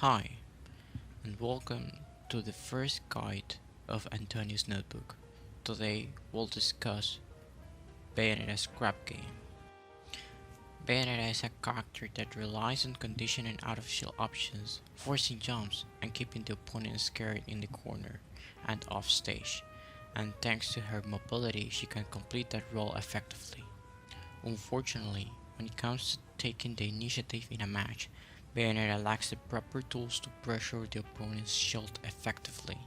Hi, and welcome to the first guide of Antonio's notebook. Today we'll discuss Bayonetta's Grab Game. Bayonetta is a character that relies on condition and out-of-shield options, forcing jumps and keeping the opponent scared in the corner and off stage, and thanks to her mobility she can complete that role effectively. Unfortunately, when it comes to taking the initiative in a match, Bayonetta lacks the proper tools to pressure the opponent's shield effectively.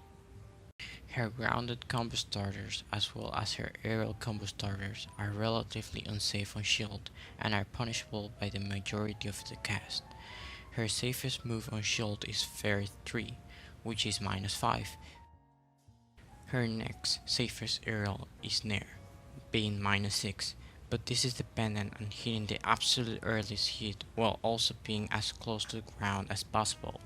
Her grounded combo starters as well as her aerial combo starters are relatively unsafe on shield and are punishable by the majority of the cast. Her safest move on shield is Fairy 3, which is -5. Her next safest aerial is Nair, being -6, but this is dependent on hitting the absolute earliest hit while also being as close to the ground as possible.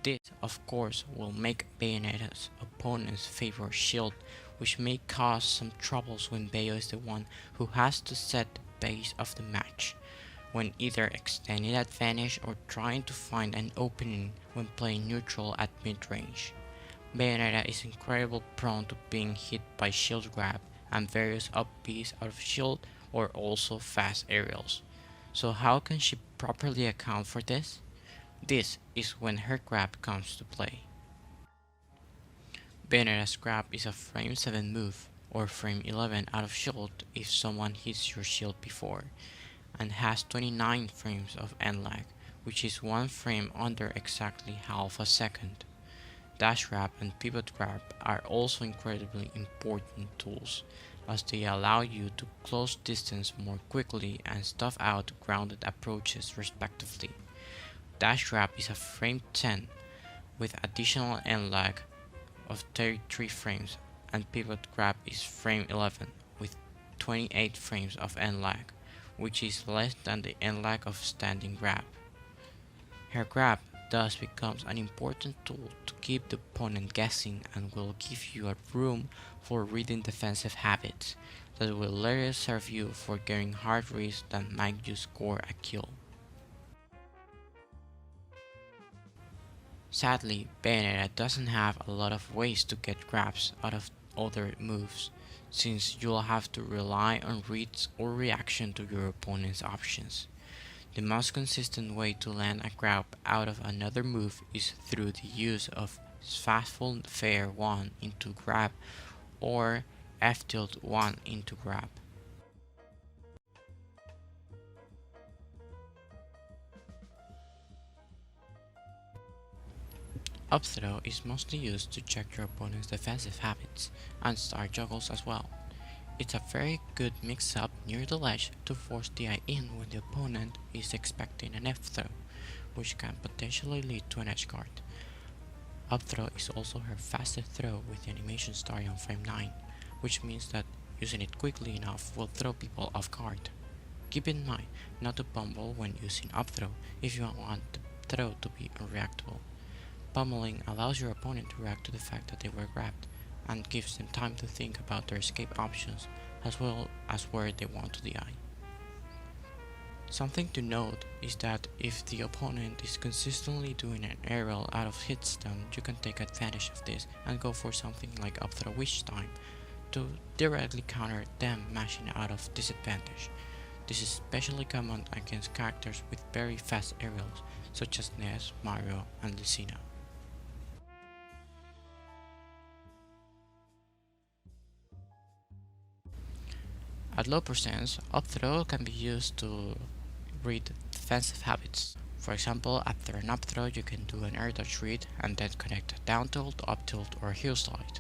This, of course, will make Bayonetta's opponents favor shield, which may cause some troubles when Bayo is the one who has to set the pace of the match, when either extending advantage or trying to find an opening when playing neutral at mid-range. Bayonetta is incredibly prone to being hit by shield grab and various up Bs out of shield or also fast aerials. So how can she properly account for this? This is when her grab comes to play. Bayonetta's grab is a frame 7 move, or frame 11 out of shield if someone hits your shield before, and has 29 frames of end lag, which is 1 frame under exactly half a second. Dash grab and pivot grab are also incredibly important tools, as they allow you to close distance more quickly and stuff out grounded approaches respectively. Dash grab is a frame 10 with additional end lag of 33 frames, and pivot grab is frame 11 with 28 frames of end lag, which is less than the end lag of standing grab. Her grab thus becomes an important tool to keep the opponent guessing and will give you a room for reading defensive habits that will later serve you for getting hard reads that make you score a kill. Sadly, Bayonetta doesn't have a lot of ways to get grabs out of other moves, since you'll have to rely on reads or reaction to your opponent's options. The most consistent way to land a grab out of another move is through the use of Fastful Fair 1 into grab or F-1 into grab. Up throw is mostly used to check your opponent's defensive habits and start juggles as well. It's a very good mix-up near the ledge to force the eye in when the opponent is expecting an F-throw, which can potentially lead to an edge guard. Up throw is also her fastest throw with the animation starting on frame 9, which means that using it quickly enough will throw people off guard. Keep in mind not to pumble when using up throw if you want the throw to be unreactable. Pummeling allows your opponent to react to the fact that they were grabbed, and gives them time to think about their escape options as well as where they want to the eye. Something to note is that if the opponent is consistently doing an aerial out of hit stun, you can take advantage of this and go for something like up throw each time to directly counter them mashing out of disadvantage. This is especially common against characters with very fast aerials such as Ness, Mario, and Lucina. At low percents, up throw can be used to read defensive habits. For example, after an up throw you can do an air dodge read and then connect a down tilt, up tilt, or heel slide.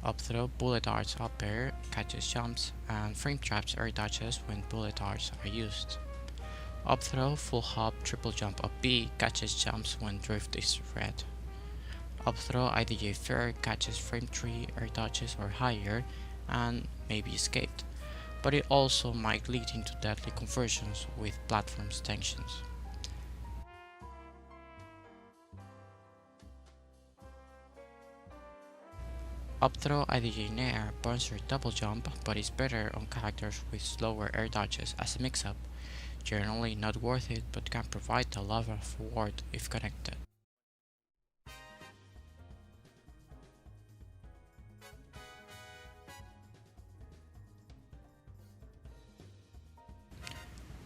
Up throw, bullet darts up air, catches jumps, and frame traps air dodges when bullet darts are used. Up throw, full hop, triple jump up B, catches jumps when drift is red. Up throw, IDJ fair, catches frame 3, air dodges or higher, and may be escaped, but it also might lead into deadly conversions with platform extensions. Up throw IDJ Nair burns your double jump, but is better on characters with slower air dodges as a mix-up. Generally not worth it, but can provide a lot of reward if connected.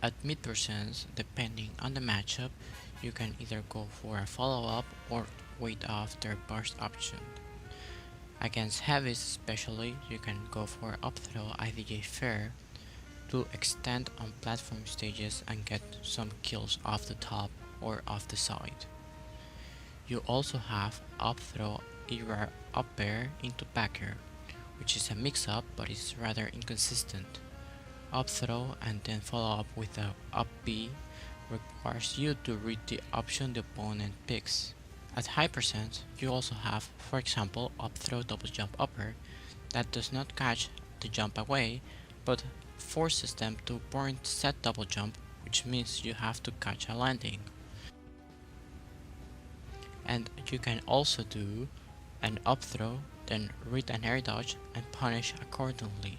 At mid-percents, depending on the matchup, you can either go for a follow-up or wait off their burst option. Against heavies especially, you can go for up throw IDJ fair to extend on platform stages and get some kills off the top or off the side. You also have up throw era up air into back air, which is a mix-up but is rather inconsistent. Up throw and then follow up with a up B requires you to read the option the opponent picks. At high percent, you also have, for example, up throw double jump upper that does not catch the jump away, but forces them to burn set double jump, which means you have to catch a landing. And you can also do an up throw, then read an air dodge and punish accordingly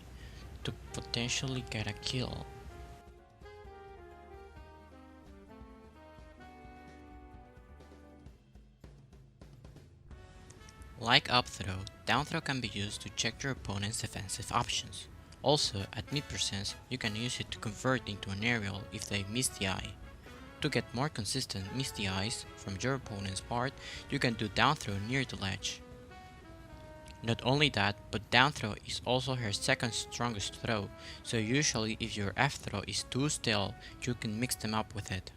to potentially get a kill. Like up throw, down throw can be used to check your opponent's defensive options. Also, at mid percents, you can use it to convert into an aerial if they miss the eye. To get more consistent miss the eyes from your opponent's part, you can do down throw near the ledge. Not only that, but down throw is also her second strongest throw, so usually if your F throw is too stale, you can mix them up with it.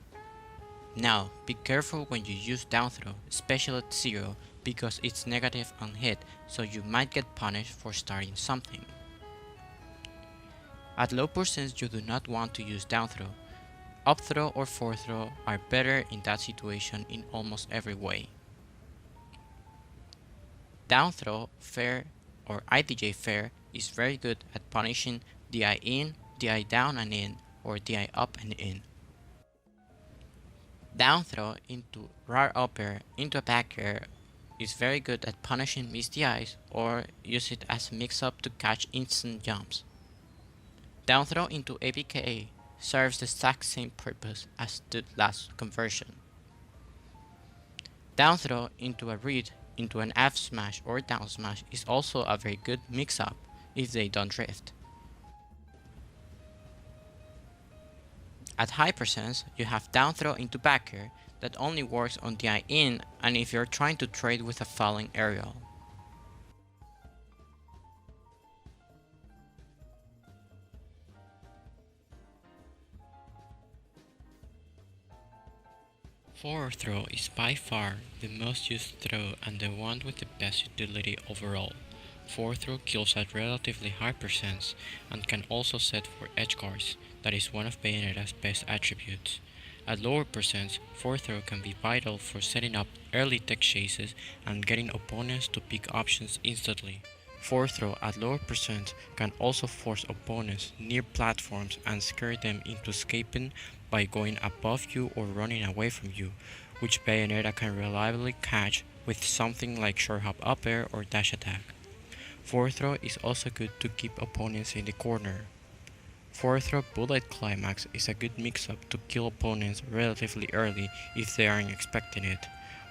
Now, be careful when you use down throw, especially at 0, because it's negative on hit, so you might get punished for starting something. At low percents you do not want to use down throw. Up throw or forward throw are better in that situation in almost every way. Down throw, fair, or IDJ fair is very good at punishing DI in, DI down and in, or DI up and in. Down throw into RAR up air into a back air is very good at punishing missed DIs or use it as a mix-up to catch instant jumps. Down throw into APKA serves the exact same purpose as the last conversion. Down throw into a read into an F smash or down smash is also a very good mix-up if they don't drift. At high percents, you have down throw into back air that only works on DI in and if you're trying to trade with a falling aerial. Forward throw is by far the most used throw and the one with the best utility overall. Forward throw kills at relatively high percents and can also set for edge guards, that is one of Bayonetta's best attributes. At lower percents, forward throw can be vital for setting up early tech chases and getting opponents to pick options instantly. Forward throw at lower percents can also force opponents near platforms and scare them into escaping by going above you or running away from you, which Bayonetta can reliably catch with something like short hop up air or dash attack. Forward throw is also good to keep opponents in the corner. Forward throw bullet climax is a good mix-up to kill opponents relatively early if they aren't expecting it,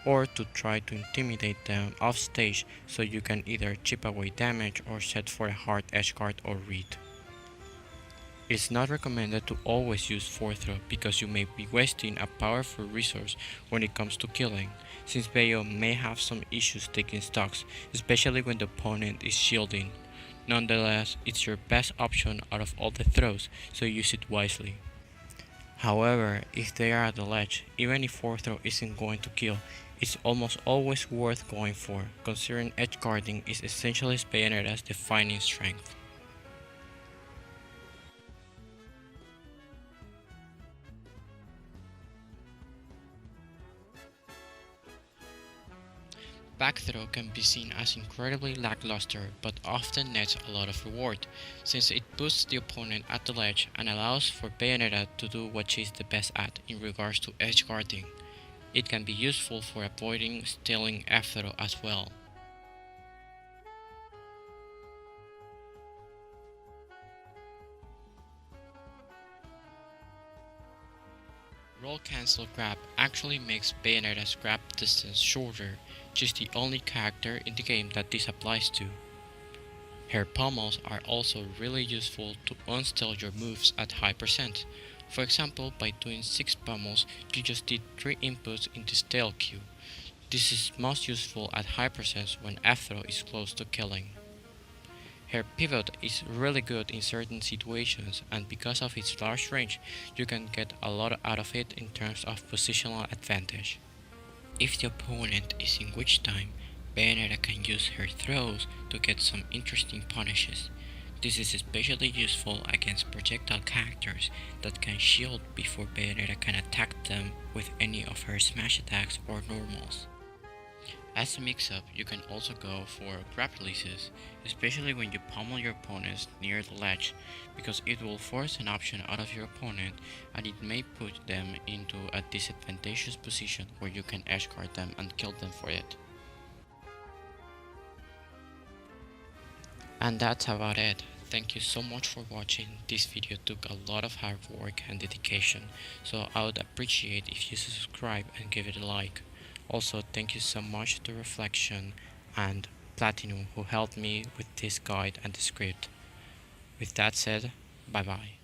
or to try to intimidate them off stage so you can either chip away damage or set for a hard edge guard or read. It's not recommended to always use forward throw because you may be wasting a powerful resource when it comes to killing, since Bayo may have some issues taking stocks, especially when the opponent is shielding. Nonetheless, it's your best option out of all the throws, so use it wisely. However, if they are at the ledge, even if forward throw isn't going to kill, it's almost always worth going for, considering edge guarding is essentially Bayonetta's defining strength. Back throw can be seen as incredibly lackluster but often nets a lot of reward, since it boosts the opponent at the ledge and allows for Bayonetta to do what she's the best at in regards to edge guarding. It can be useful for avoiding stealing F throw as well. roll cancel grab actually makes Bayonetta's grab distance shorter. She's the only character in the game that this applies to. Her pummels are also really useful to unstall your moves at high percent. For example, by doing 6 pummels, you just did 3 inputs in the stale queue. This is most useful at high percent when F-throw is close to killing. Her pivot is really good in certain situations, and because of its large range, you can get a lot out of it in terms of positional advantage. If the opponent is in witch time, Bayonetta can use her throws to get some interesting punishes. This is especially useful against projectile characters that can shield before Bayonetta can attack them with any of her smash attacks or normals. As a mix-up, you can also go for grab releases, especially when you pummel your opponents near the ledge, because it will force an option out of your opponent and it may put them into a disadvantageous position where you can edge guard them and kill them for it. And that's about it. Thank you so much for watching. This video took a lot of hard work and dedication, so I would appreciate if you subscribe and give it a like. Also, thank you so much to Reflection and PPlatinum who helped me with this guide and the script. With that said, bye bye.